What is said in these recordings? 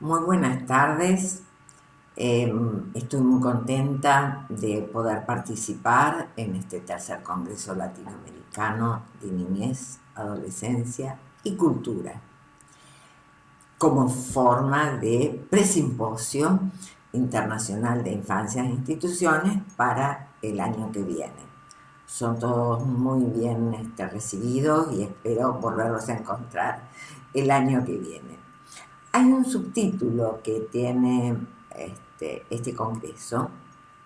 Muy buenas tardes. Estoy muy contenta de poder participar en este tercer Congreso Latinoamericano de Niñez, Adolescencia y Cultura, como forma de presimposio internacional de infancias e instituciones para el año que viene. Son todos muy bien recibidos y espero volverlos a encontrar el año que viene. Hay un subtítulo que tiene este congreso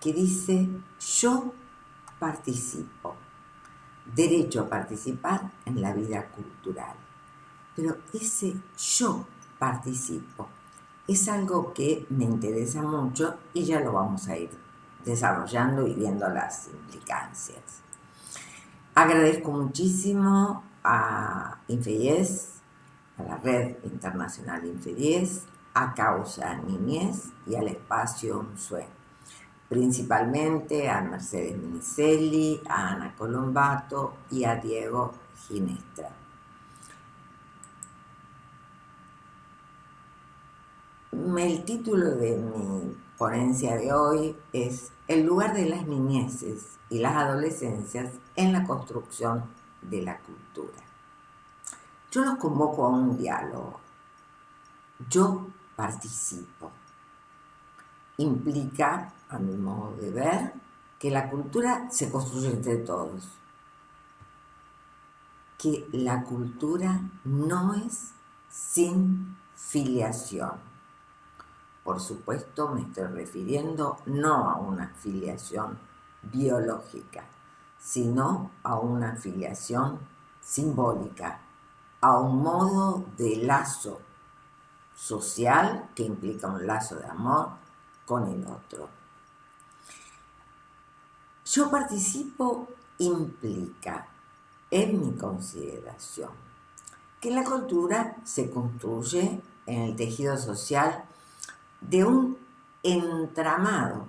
que dice: yo participo, derecho a participar en la vida cultural. Pero ese yo participo es algo que me interesa mucho y ya lo vamos a ir desarrollando y viendo las implicancias. Agradezco muchísimo a Infeyes, a la Red Internacional Infeyes, a Causa Niñez y al Espacio UNSUE, principalmente a Mercedes Minicelli, a Ana Colombato y a Diego Ginestra. El título de mi ponencia de hoy es El lugar de las niñeces y las adolescencias en la construcción de la cultura. Yo los convoco a un diálogo. Yo participo. Implica, a mi modo de ver, que la cultura se construye entre todos. Que la cultura no es sin filiación. Por supuesto, me estoy refiriendo no a una filiación biológica, sino a una filiación simbólica, a un modo de lazo social que implica un lazo de amor con el otro. Yo participo implica, en mi consideración, que la cultura se construye en el tejido social de un entramado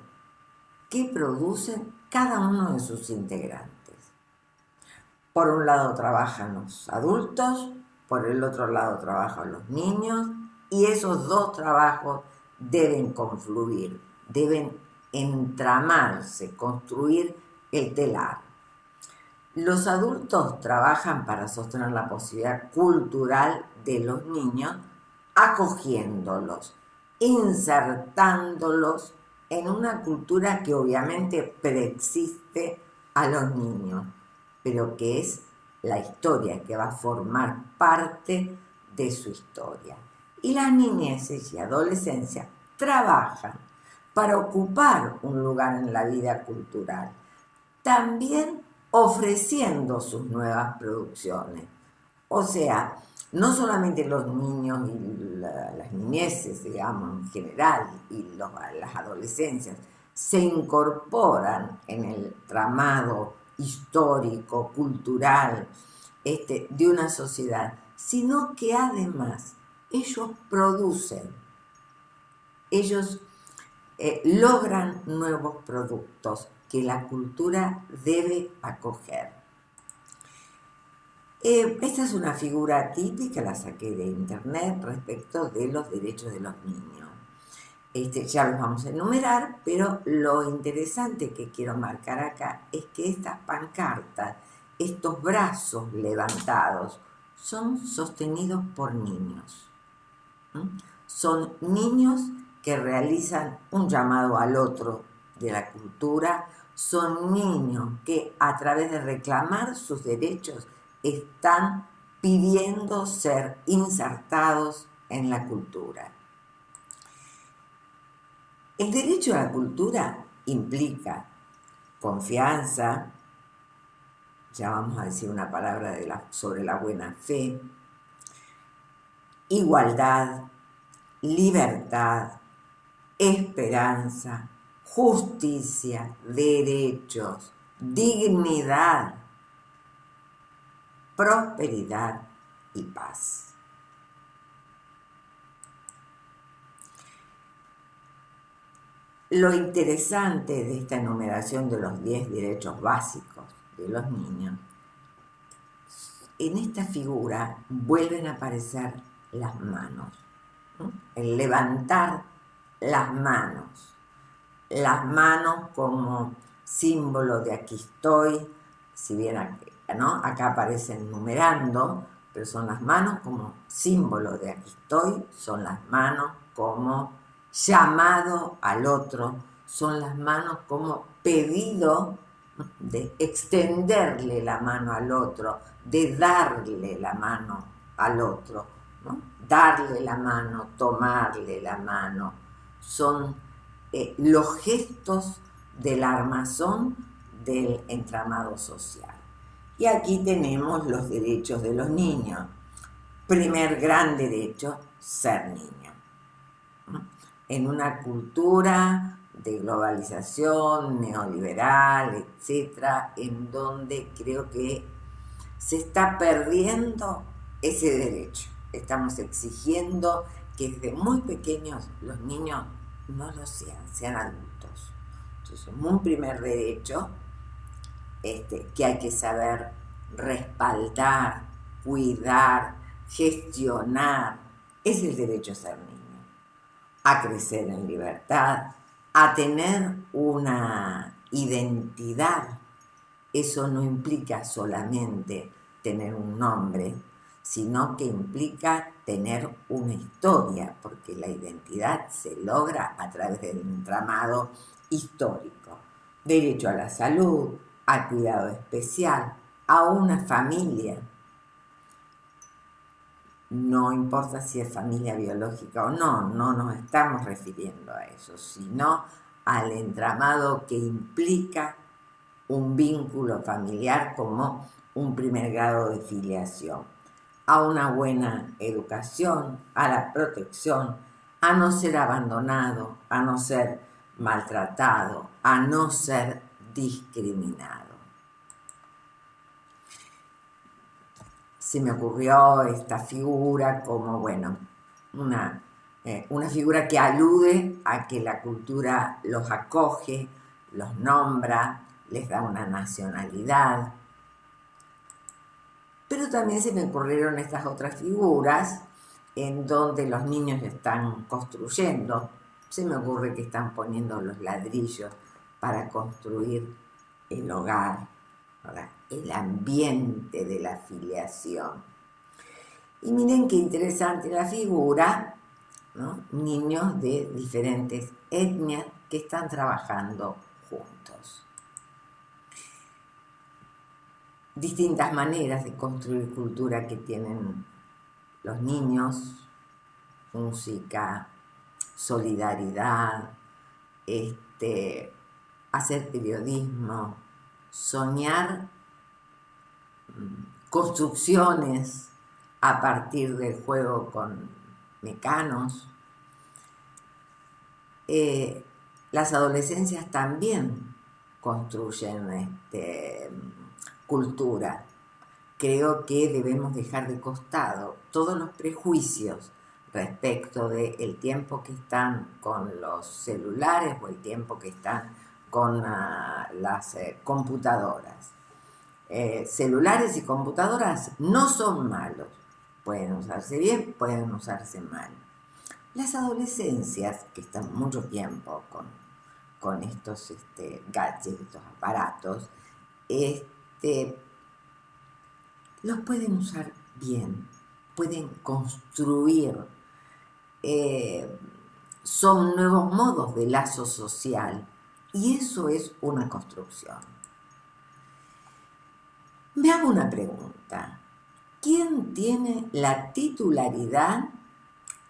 que producen cada uno de sus integrantes. Por un lado trabajan los adultos, por el otro lado trabajan los niños, y esos dos trabajos deben confluir, deben entramarse, construir el telar. Los adultos trabajan para sostener la posibilidad cultural de los niños, acogiéndolos, insertándolos en una cultura que obviamente preexiste a los niños, pero que es la historia, que va a formar parte de su historia. Y las niñeces y adolescencias trabajan para ocupar un lugar en la vida cultural, también ofreciendo sus nuevas producciones. O sea, no solamente los niños y las niñeces, digamos, en general, y las adolescencias, se incorporan en el tramado histórico, cultural, de una sociedad, sino que además ellos producen, ellos logran nuevos productos que la cultura debe acoger. Esta es una figura típica, la saqué de internet, respecto de los derechos de los niños. Ya los vamos a enumerar, pero lo interesante que quiero marcar acá es que estas pancartas, estos brazos levantados, son sostenidos por niños. Son niños que realizan un llamado al otro de la cultura, son niños que a través de reclamar sus derechos están pidiendo ser insertados en la cultura. El derecho a la cultura implica confianza, ya vamos a decir una palabra sobre la buena fe, igualdad, libertad, esperanza, justicia, derechos, dignidad, prosperidad y paz. Lo interesante de esta enumeración de los 10 derechos básicos de los niños, en esta figura vuelven a aparecer las manos. ¿no? El levantar las manos como símbolo de aquí estoy, si bien aquí, ¿no? Acá aparecen numerando, pero son las manos como símbolo de aquí estoy, son las manos como llamado al otro, son las manos como pedido de extenderle la mano al otro, de darle la mano al otro, ¿no? Darle la mano, tomarle la mano, son los gestos del armazón del entramado social. Y aquí tenemos los derechos de los niños. Primer gran derecho, ser niño. En una cultura de globalización, neoliberal, etcétera, en donde creo que se está perdiendo ese derecho. Estamos exigiendo que desde muy pequeños los niños no lo sean adultos. Entonces, un primer derecho que hay que saber respaldar, cuidar, gestionar, es el derecho a ser niño, a crecer en libertad, a tener una identidad. Eso no implica solamente tener un nombre, sino que implica tener una historia, porque la identidad se logra a través del entramado histórico. Derecho a la salud, al cuidado especial, a una familia. No importa si es familia biológica o no, no nos estamos refiriendo a eso, sino al entramado que implica un vínculo familiar como un primer grado de filiación, a una buena educación, a la protección, a no ser abandonado, a no ser maltratado, a no ser discriminado. Se me ocurrió esta figura como, bueno, una figura que alude a que la cultura los acoge, los nombra, les da una nacionalidad. Pero también se me ocurrieron estas otras figuras en donde los niños están construyendo. Se me ocurre que están poniendo los ladrillos para construir el hogar, ¿verdad? El ambiente de la filiación. Y miren qué interesante la figura, ¿no? Niños de diferentes etnias que están trabajando juntos. Distintas maneras de construir cultura que tienen los niños: música, solidaridad, hacer periodismo, soñar construcciones a partir del juego con mecanos. Las adolescencias también construyen cultura. Creo que debemos dejar de costado todos los prejuicios respecto del tiempo que están con los celulares o el tiempo que están con las computadoras. Celulares y computadoras no son malos, pueden usarse bien, pueden usarse mal. Las adolescencias, que están mucho tiempo con estos gadgets, estos aparatos, los pueden usar bien, pueden construir, son nuevos modos de lazo social, y eso es una construcción. Me hago una pregunta: ¿quién tiene la titularidad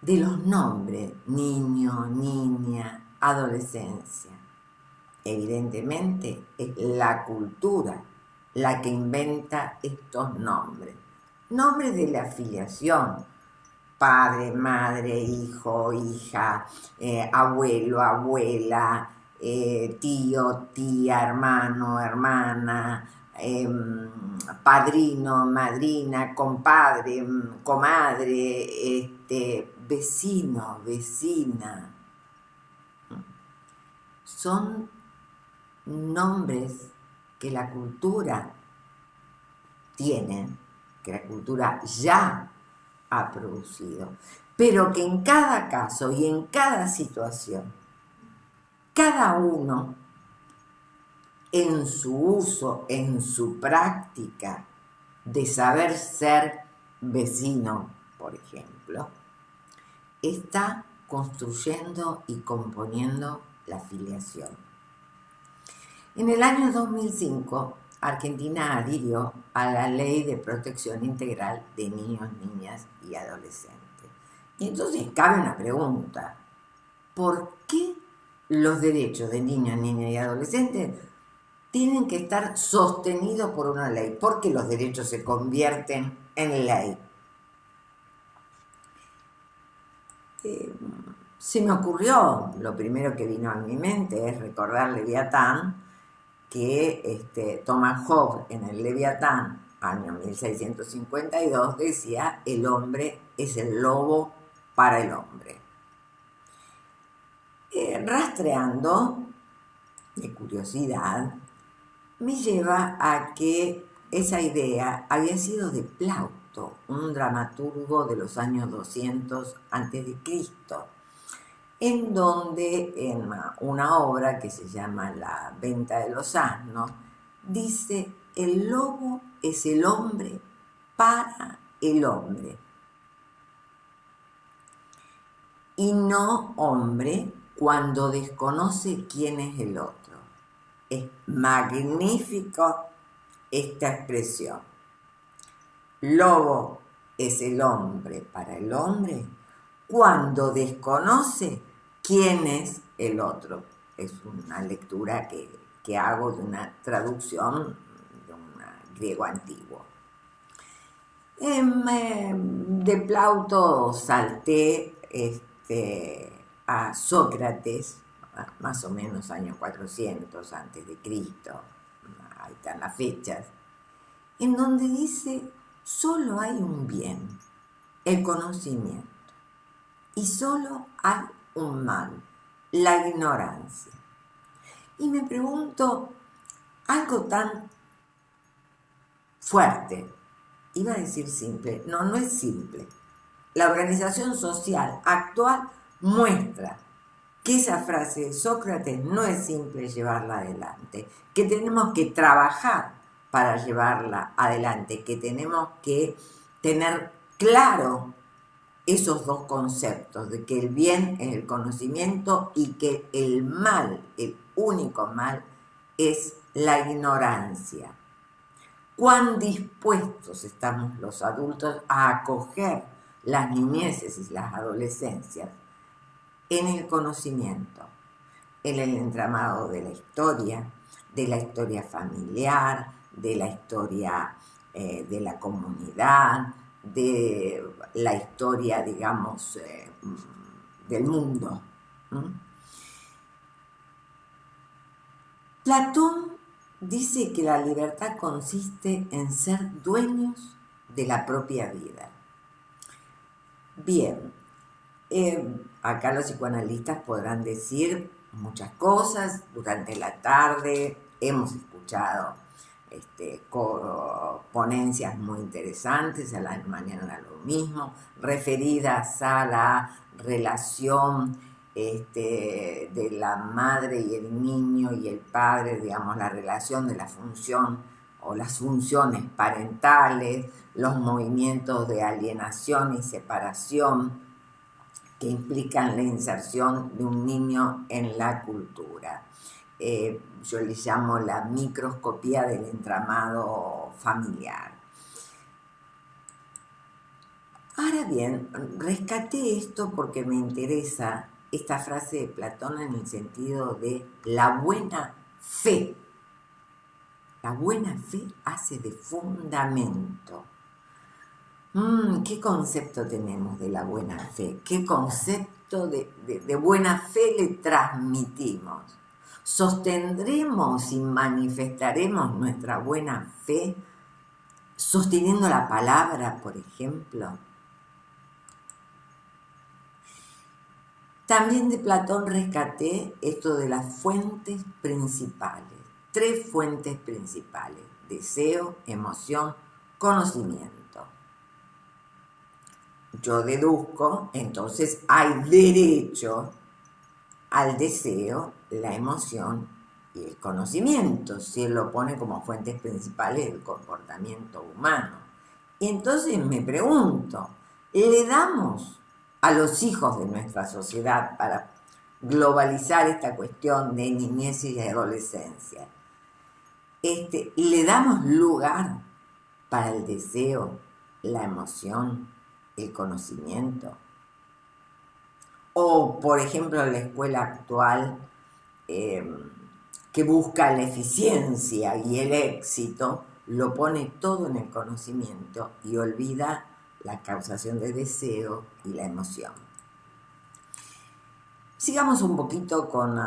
de los nombres niño, niña, adolescencia? Evidentemente es la cultura la que inventa estos nombres. Nombres de la afiliación: padre, madre, hijo, hija, abuelo, abuela, tío, tía, hermano, hermana, padrino, madrina, compadre, comadre, vecino, vecina. Son nombres que la cultura tiene, que la cultura ya ha producido, pero que en cada caso y en cada situación, cada uno en su uso, en su práctica de saber ser vecino, por ejemplo, está construyendo y componiendo la filiación. En el año 2005, Argentina adhirió a la Ley de Protección Integral de Niños, Niñas y Adolescentes. Y entonces cabe una pregunta: ¿por qué los derechos de niños, niñas y adolescentes tienen que estar sostenidos por una ley? ¿Por qué los derechos se convierten en ley? Se me ocurrió, lo primero que vino a mi mente es recordar Leviatán, que Thomas Hobbes en el Leviatán, año 1652, decía: el hombre es el lobo para el hombre. Rastreando, de curiosidad, me lleva a que esa idea había sido de Plauto, un dramaturgo de los años 200 a.C., en donde en una obra que se llama La venta de los asnos, dice: el lobo es el hombre para el hombre, y no hombre cuando desconoce quién es el otro. Es magnífico esta expresión. Lobo es el hombre para el hombre cuando desconoce quién es el otro. Es una lectura que hago de una traducción de un griego antiguo. De Plauto salté a Sócrates, más o menos año 400 antes de Cristo, ahí están las fechas, en donde dice: solo hay un bien, el conocimiento, y solo hay un mal, la ignorancia. Y me pregunto, algo tan fuerte, iba a decir simple, no es simple. La organización social actual muestra que esa frase de Sócrates no es simple llevarla adelante, que tenemos que trabajar para llevarla adelante, que tenemos que tener claro esos dos conceptos, de que el bien es el conocimiento y que el mal, el único mal, es la ignorancia. ¿Cuán dispuestos estamos los adultos a acoger las niñeces y las adolescencias en el conocimiento, en el entramado de la historia familiar, de la historia de la comunidad, de la historia, digamos, del mundo? Platón dice que la libertad consiste en ser dueños de la propia vida. Bien, acá los psicoanalistas podrán decir muchas cosas. Durante la tarde hemos escuchado ponencias muy interesantes, a la mañana lo mismo, referidas a la relación de la madre y el niño y el padre, digamos, la relación de la función o las funciones parentales, los movimientos de alienación y separación que implican la inserción de un niño en la cultura. Yo le llamo la microscopía del entramado familiar. Ahora bien, rescaté esto porque me interesa esta frase de Platón en el sentido de la buena fe. La buena fe hace de fundamento. ¿Qué concepto tenemos de la buena fe? ¿Qué concepto de buena fe le transmitimos? ¿Sostendremos y manifestaremos nuestra buena fe sosteniendo la palabra, por ejemplo? También de Platón rescaté esto de las fuentes principales. 3 fuentes principales: deseo, emoción, conocimiento. yo deduzco, entonces hay derecho al deseo, la emoción y el conocimiento, si él lo pone como fuentes principales del comportamiento humano. Y entonces me pregunto, ¿le damos a los hijos de nuestra sociedad, para globalizar esta cuestión de niñez y adolescencia, le damos lugar para el deseo, la emoción, el conocimiento? O, por ejemplo, la escuela actual, que busca la eficiencia y el éxito, lo pone todo en el conocimiento y olvida la causación de deseo y la emoción. Sigamos un poquito con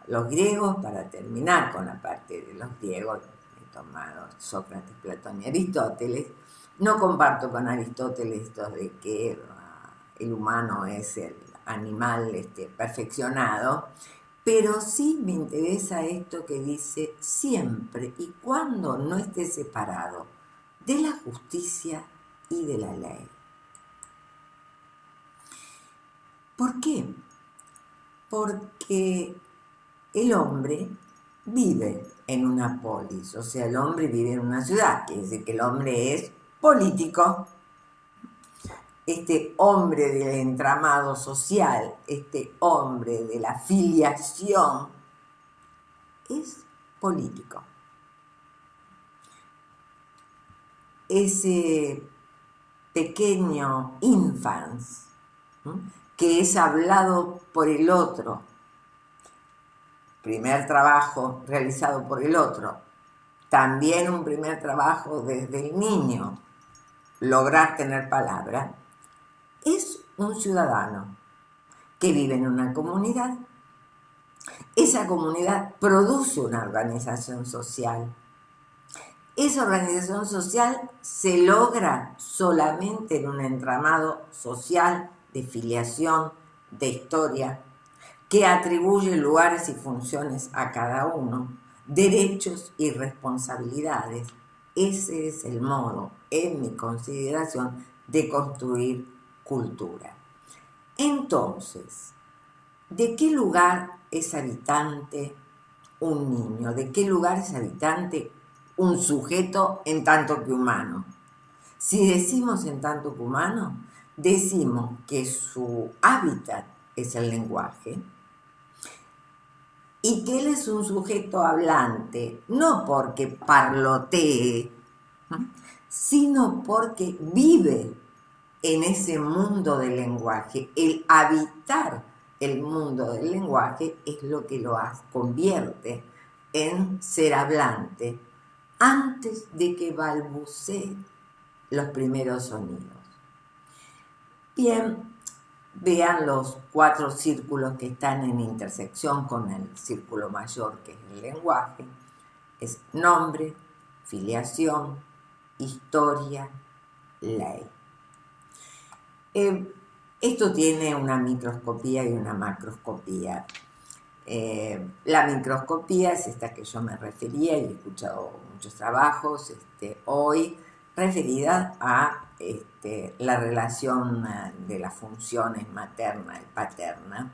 los griegos para terminar con la parte de los griegos. He tomado Sócrates, Platón y Aristóteles. No comparto con Aristóteles esto de que el humano es el animal perfeccionado, pero sí me interesa esto que dice: siempre y cuando no esté separado de la justicia y de la ley. ¿Por qué? Porque el hombre vive en una polis, o sea, el hombre vive en una ciudad, quiere decir que el hombre es político. Este hombre del entramado social, este hombre de la filiación, es político. Ese pequeño infans, ¿no?, que es hablado por el otro, primer trabajo realizado por el otro, también un primer trabajo desde el niño, lograr tener palabra, es un ciudadano que vive en una comunidad. Esa comunidad produce una organización social. Esa organización social se logra solamente en un entramado social de filiación, de historia, que atribuye lugares y funciones a cada uno, derechos y responsabilidades. Ese es el modo, en mi consideración, de construir cultura. Entonces, ¿de qué lugar es habitante un niño? ¿De qué lugar es habitante un sujeto en tanto que humano? Si decimos en tanto que humano, decimos que su hábitat es el lenguaje y que él es un sujeto hablante, no porque parlotee, sino porque vive en ese mundo del lenguaje. El habitar el mundo del lenguaje es lo que lo convierte en ser hablante antes de que balbucee los primeros sonidos. Bien, vean los 4 círculos que están en intersección con el círculo mayor, que es el lenguaje. Es nombre, filiación, historia, ley. Esto tiene una microscopía y una macroscopía. La microscopía es esta que yo me refería y he escuchado muchos trabajos hoy referida a la relación de las funciones materna y paterna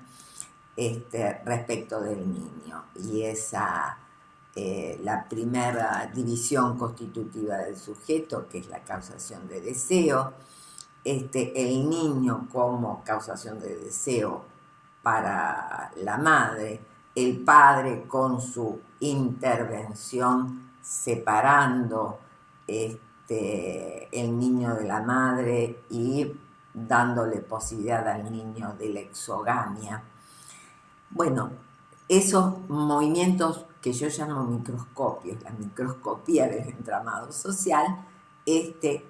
respecto del niño, y esa la primera división constitutiva del sujeto, que es la causación de deseo, el niño como causación de deseo para la madre, el padre con su intervención separando el niño de la madre y dándole posibilidad al niño de la exogamia. Bueno, esos movimientos que yo llamo microscopios, la microscopía del entramado social,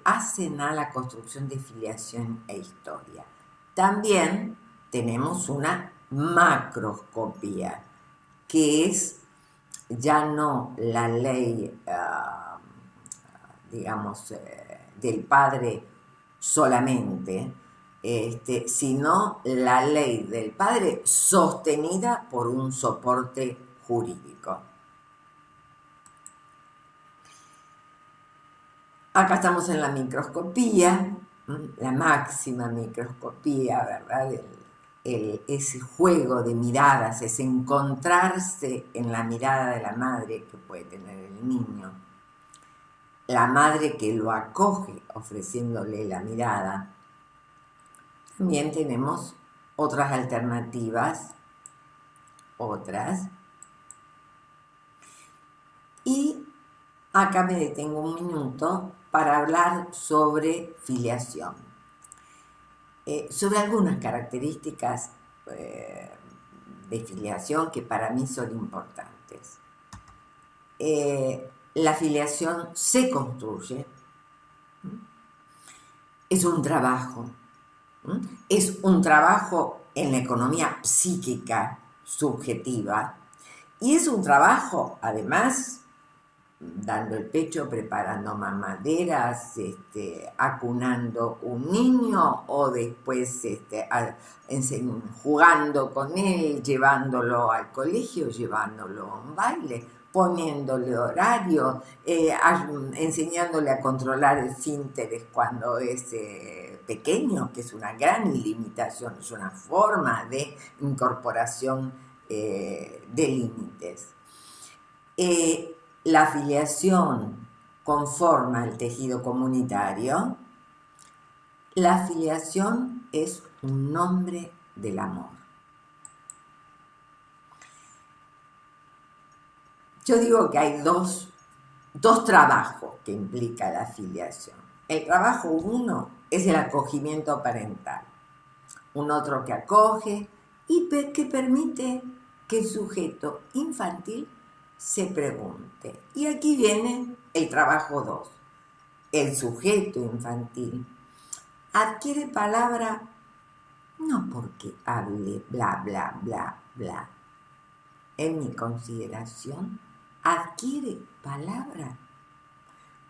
hacen a la construcción de filiación e historia. También tenemos una macroscopía, que es ya no la ley, del padre solamente, sino la ley del padre sostenida por un soporte jurídico. Acá estamos en la microscopía, la máxima microscopía, ¿verdad? Ese juego de miradas, ese encontrarse en la mirada de la madre que puede tener el niño, la madre que lo acoge ofreciéndole la mirada. También tenemos otras alternativas, y acá me detengo un minuto para hablar sobre filiación, sobre algunas características de filiación que para mí son importantes. La filiación se construye, es un trabajo en la economía psíquica subjetiva, y es un trabajo, además, dando el pecho, preparando mamaderas, acunando un niño, o después jugando con él, llevándolo al colegio, llevándolo a un baile, poniéndole horario, enseñándole a controlar esfínteres cuando es pequeño, que es una gran limitación, es una forma de incorporación de límites. La filiación conforma el tejido comunitario. La filiación es un nombre del amor. Yo digo que hay dos trabajos que implica la filiación. El trabajo uno es el acogimiento parental, un otro que acoge y que permite que el sujeto infantil se pregunte. Y aquí viene el trabajo 2. El sujeto infantil adquiere palabra no porque hable bla, bla, bla, bla. En mi consideración, adquiere palabra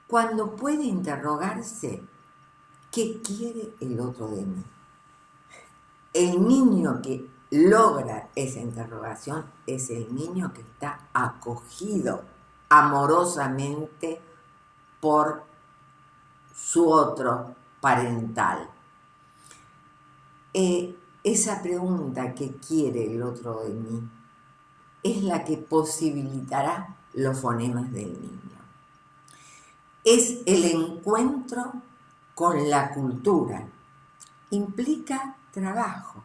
cuando puede interrogarse qué quiere el otro de mí. El niño que logra esa interrogación es el niño que está acogido amorosamente por su otro parental. Esa pregunta, ¿qué quiere el otro de mí?, es la que posibilitará los fonemas del niño. Es el encuentro con la cultura. Implica trabajo.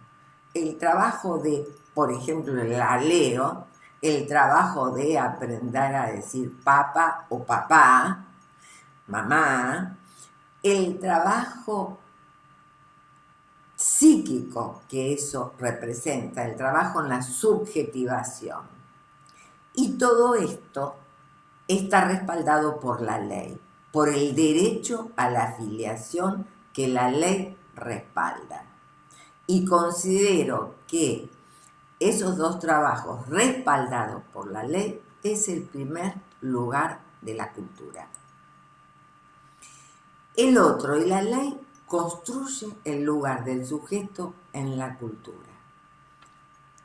El trabajo de, por ejemplo, la leo, el trabajo de aprender a decir papá o papá, mamá, el trabajo psíquico que eso representa, el trabajo en la subjetivación. Y todo esto está respaldado por la ley, por el derecho a la filiación que la ley respalda. Y considero que esos dos trabajos respaldados por la ley es el primer lugar de la cultura. El otro y la ley construye el lugar del sujeto en la cultura.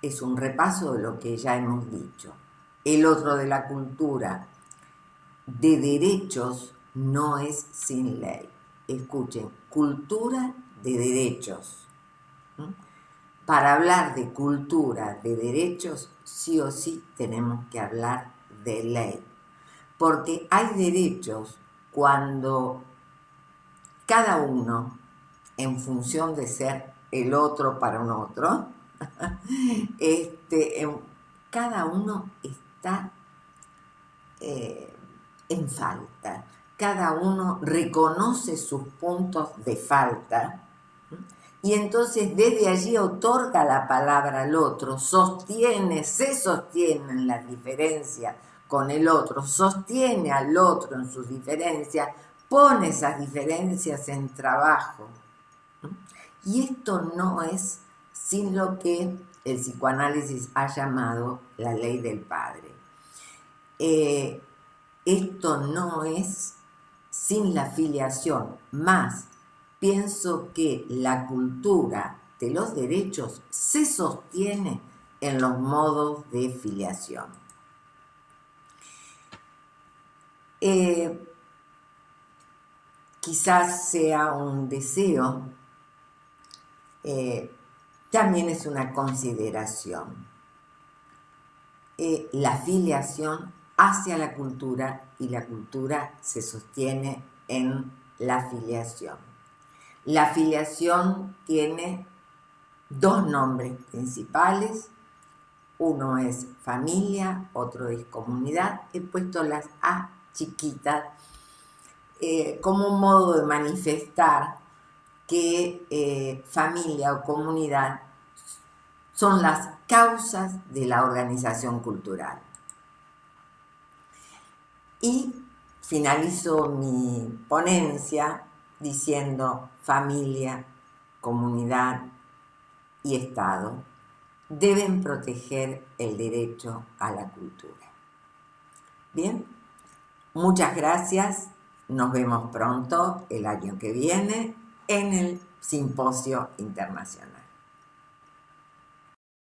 Es un repaso de lo que ya hemos dicho. El otro de la cultura de derechos no es sin ley. Escuchen, cultura de derechos. Para hablar de cultura de derechos, sí o sí tenemos que hablar de ley. Porque hay derechos cuando cada uno, en función de ser el otro para un otro, cada uno está en falta. Cada uno reconoce sus puntos de falta y entonces desde allí otorga la palabra al otro, se sostiene en las diferencias con el otro, sostiene al otro en sus diferencias, pone esas diferencias en trabajo. Y esto no es sin lo que el psicoanálisis ha llamado la ley del padre. Esto no es sin la filiación, más pienso que la cultura de los derechos se sostiene en los modos de filiación. quizás sea un deseo, también es una consideración. La filiación hacia la cultura, y la cultura se sostiene en la filiación. La filiación tiene dos nombres principales. Uno es familia, otro es comunidad. He puesto las A chiquitas como un modo de manifestar que familia o comunidad son las causas de la organización cultural. Y finalizo mi ponencia diciendo: familia, comunidad y Estado deben proteger el derecho a la cultura. Bien, muchas gracias. Nos vemos pronto el año que viene en el Simposio Internacional.